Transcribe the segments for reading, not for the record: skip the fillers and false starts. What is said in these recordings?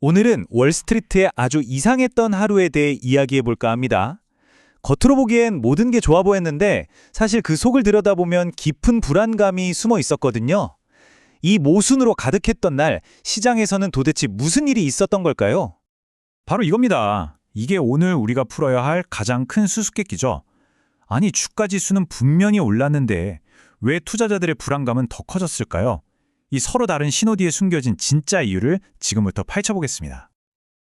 오늘은 월스트리트의 아주 이상했던 하루에 대해 이야기해 볼까 합니다. 겉으로 보기엔 모든 게 좋아 보였는데 사실 그 속을 들여다보면 깊은 불안감이 숨어 있었거든요. 이 모순으로 가득했던 날 시장에서는 도대체 무슨 일이 있었던 걸까요? 바로 이겁니다. 이게 오늘 우리가 풀어야 할 가장 큰 수수께끼죠. 아니, 주가 지수는 분명히 올랐는데 왜 투자자들의 불안감은 더 커졌을까요? 이 서로 다른 신호 뒤에 숨겨진 진짜 이유를 지금부터 파헤쳐보겠습니다.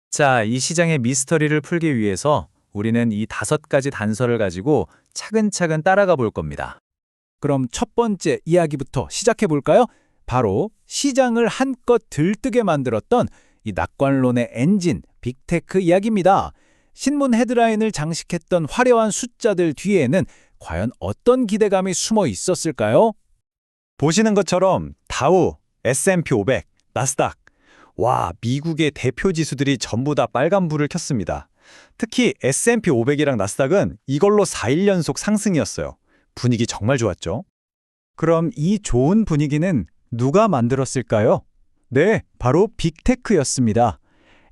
자, 이 시장의 미스터리를 풀기 위해서 우리는 이 5가지 단서를 가지고 차근차근 따라가 볼 겁니다. 그럼 첫 번째 이야기부터 시작해 볼까요? 바로 시장을 한껏 들뜨게 만들었던 이 낙관론의 엔진, 빅테크 이야기입니다. 신문 헤드라인을 장식했던 화려한 숫자들 뒤에는 과연 어떤 기대감이 숨어 있었을까요? 보시는 것처럼 다우, S&P 500, 나스닥. 와, 미국의 대표 지수들이 전부 다 빨간불을 켰습니다. 특히 S&P 500이랑 나스닥은 이걸로 4일 연속 상승이었어요. 분위기 정말 좋았죠? 그럼 이 좋은 분위기는 누가 만들었을까요? 네, 바로 빅테크였습니다.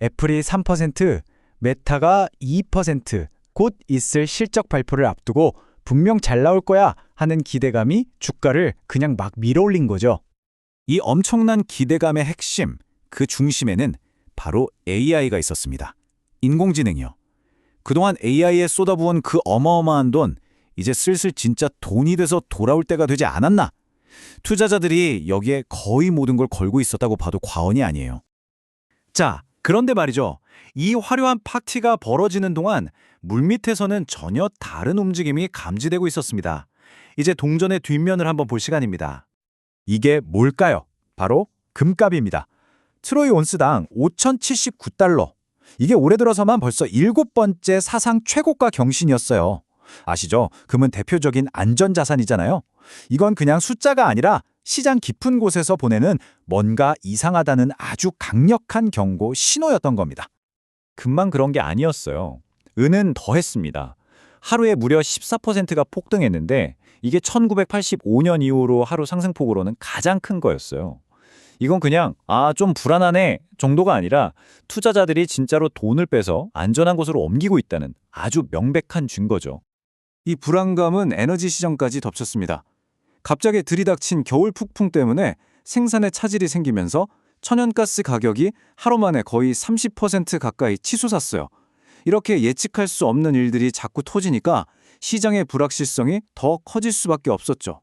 애플이 3%, 메타가 2%, 곧 있을 실적 발표를 앞두고 분명 잘 나올 거야 하는 기대감이 주가를 그냥 막 밀어올린 거죠. 이 엄청난 기대감의 핵심, 그 중심에는 바로 AI가 있었습니다. 인공지능이요. 그동안 AI에 쏟아부은 그 어마어마한 돈, 이제 슬슬 진짜 돈이 돼서 돌아올 때가 되지 않았나? 투자자들이 여기에 거의 모든 걸 걸고 있었다고 봐도 과언이 아니에요. 자, 그런데 말이죠. 이 화려한 파티가 벌어지는 동안 물밑에서는 전혀 다른 움직임이 감지되고 있었습니다. 이제 동전의 뒷면을 한번 볼 시간입니다. 이게 뭘까요? 바로 금값입니다. 트로이 온스당 5,079달러. 이게 올해 들어서만 벌써 7번째 사상 최고가 경신이었어요. 아시죠? 금은 대표적인 안전자산이잖아요. 이건 그냥 숫자가 아니라 시장 깊은 곳에서 보내는 뭔가 이상하다는 아주 강력한 경고 신호였던 겁니다. 금만 그런 게 아니었어요. 은은 더했습니다. 하루에 무려 14%가 폭등했는데 이게 1985년 이후로 하루 상승폭으로는 가장 큰 거였어요. 이건 그냥 좀 불안하네 정도가 아니라 투자자들이 진짜로 돈을 빼서 안전한 곳으로 옮기고 있다는 아주 명백한 증거죠. 이 불안감은 에너지 시장까지 덮쳤습니다. 갑자기 들이닥친 겨울 폭풍 때문에 생산에 차질이 생기면서 천연가스 가격이 하루 만에 거의 30% 가까이 치솟았어요. 이렇게 예측할 수 없는 일들이 자꾸 터지니까 시장의 불확실성이 더 커질 수밖에 없었죠.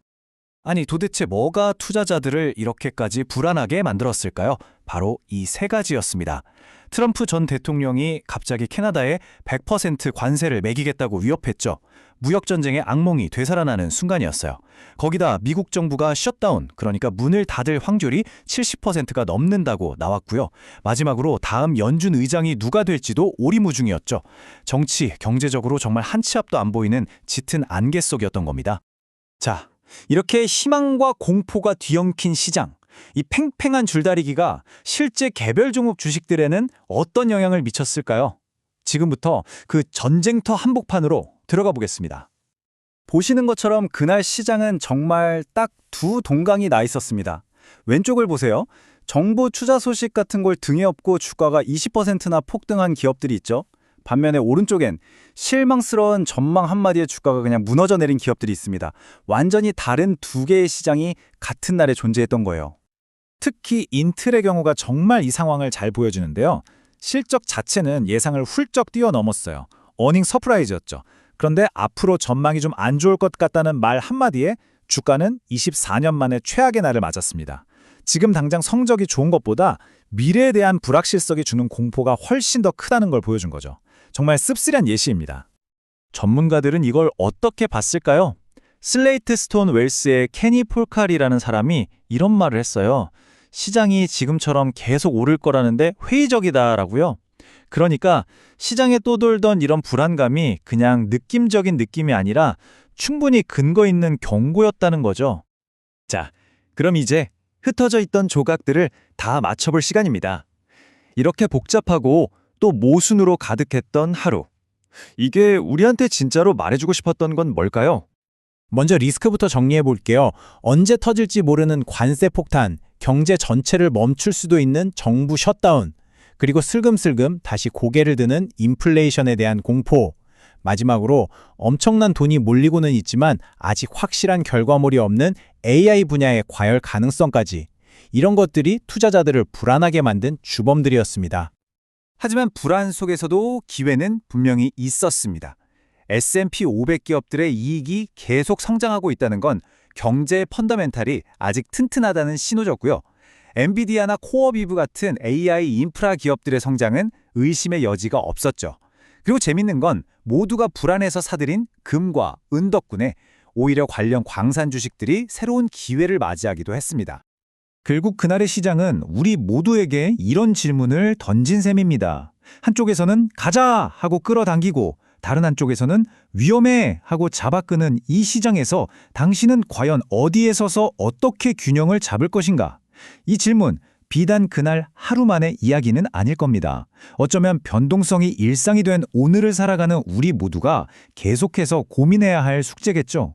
아니, 도대체 뭐가 투자자들을 이렇게까지 불안하게 만들었을까요? 바로 이 3가지였습니다. 트럼프 전 대통령이 갑자기 캐나다에 100% 관세를 매기겠다고 위협했죠. 무역전쟁의 악몽이 되살아나는 순간이었어요. 거기다 미국 정부가 셧다운, 그러니까 문을 닫을 확률이 70%가 넘는다고 나왔고요. 마지막으로 다음 연준 의장이 누가 될지도 오리무중이었죠. 정치, 경제적으로 정말 한 치 앞도 안 보이는 짙은 안개 속이었던 겁니다. 자, 이렇게 희망과 공포가 뒤엉킨 시장, 이 팽팽한 줄다리기가 실제 개별 종목 주식들에는 어떤 영향을 미쳤을까요? 지금부터 그 전쟁터 한복판으로 들어가 보겠습니다. 보시는 것처럼 그날 시장은 정말 딱 두 동강이 나 있었습니다. 왼쪽을 보세요. 정부 투자 소식 같은 걸 등에 업고 주가가 20%나 폭등한 기업들이 있죠. 반면에 오른쪽엔 실망스러운 전망 한마디에 주가가 그냥 무너져 내린 기업들이 있습니다. 완전히 다른 두 개의 시장이 같은 날에 존재했던 거예요. 특히 인텔의 경우가 정말 이 상황을 잘 보여주는데요. 실적 자체는 예상을 훌쩍 뛰어넘었어요. 어닝 서프라이즈였죠. 그런데 앞으로 전망이 좀 안 좋을 것 같다는 말 한마디에 주가는 24년 만에 최악의 날을 맞았습니다. 지금 당장 성적이 좋은 것보다 미래에 대한 불확실성이 주는 공포가 훨씬 더 크다는 걸 보여준 거죠. 정말 씁쓸한 예시입니다. 전문가들은 이걸 어떻게 봤을까요? 슬레이트 스톤 웰스의 케니 폴칼이라는 사람이 이런 말을 했어요. 시장이 지금처럼 계속 오를 거라는데 회의적이다라고요. 그러니까 시장에 떠돌던 이런 불안감이 그냥 느낌적인 느낌이 아니라 충분히 근거 있는 경고였다는 거죠. 자, 그럼 이제 흩어져 있던 조각들을 다 맞춰볼 시간입니다. 이렇게 복잡하고 또 모순으로 가득했던 하루. 이게 우리한테 진짜로 말해주고 싶었던 건 뭘까요? 먼저 리스크부터 정리해 볼게요. 언제 터질지 모르는 관세 폭탄, 경제 전체를 멈출 수도 있는 정부 셧다운, 그리고 슬금슬금 다시 고개를 드는 인플레이션에 대한 공포. 마지막으로 엄청난 돈이 몰리고는 있지만 아직 확실한 결과물이 없는 AI 분야의 과열 가능성까지. 이런 것들이 투자자들을 불안하게 만든 주범들이었습니다. 하지만 불안 속에서도 기회는 분명히 있었습니다. S&P 500 기업들의 이익이 계속 성장하고 있다는 건 경제의 펀더멘탈이 아직 튼튼하다는 신호였고요. 엔비디아나 코어비브 같은 AI 인프라 기업들의 성장은 의심의 여지가 없었죠. 그리고 재밌는 건 모두가 불안해서 사들인 금과 은 덕분에 오히려 관련 광산 주식들이 새로운 기회를 맞이하기도 했습니다. 결국 그날의 시장은 우리 모두에게 이런 질문을 던진 셈입니다. 한쪽에서는 가자 하고 끌어당기고 다른 한쪽에서는 위험해 하고 잡아끄는 이 시장에서 당신은 과연 어디에 서서 어떻게 균형을 잡을 것인가? 이 질문, 비단 그날 하루 만의 이야기는 아닐 겁니다. 어쩌면 변동성이 일상이 된 오늘을 살아가는 우리 모두가 계속해서 고민해야 할 숙제겠죠.